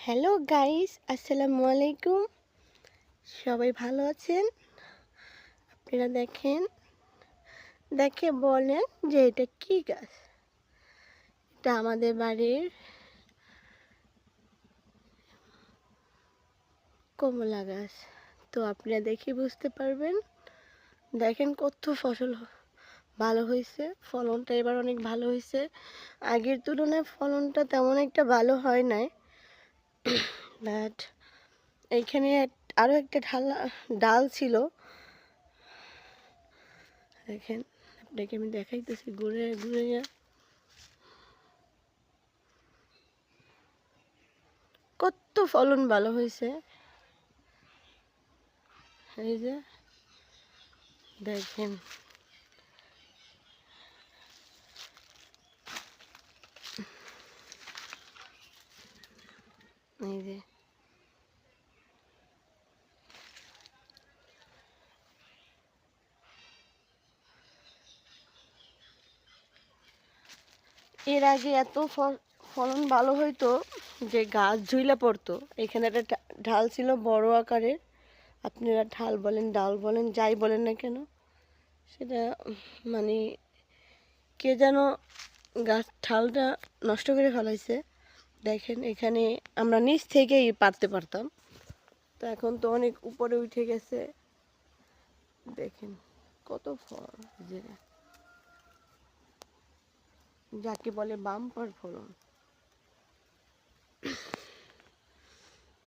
Hello guys, আসসালামু আলাইকুম। সবাই ভালো আছেন? আপনারা দেখে বলেন যে এটা কি গাছ? এটা আমাদের বাড়ির কমলা গাছ। তো আপনারা দেখে বুঝতে পারবেন। দেখেন কত ফসল ভালো হয়েছে, ফলনটা এবার অনেক ভালো হয়েছে। আগের তুলনায় ফলনটা তেমন একটা ভালো হয় নাই, বাট এইখানে আরও একটা ডাল ছিল। দেখেন, আপনাকে আমি দেখাইতেছি ঘুরে ঘুরে। কত ফলন ভালো হয়েছে, এই যে দেখেন। এই যে এর আগে এত ফলন ভালো হইতো যে গাছ ঝুইলা পড়তো। এখানে একটা ঢাল ছিল বড় আকারের, আপনারা ঢাল বলেন ডাল বলেন যাই বলেন না কেন, সেটা মানে কে যেন গাছ ঢালটা নষ্ট করে ফেলাইছে। দেখেন এখানে আমরা নিচ থেকেই পারতে পারতাম, তো এখন তো অনেক উপরে উঠে গেছে। দেখেন কত ফল, যে যাকে বলে বাম্পার ফলন।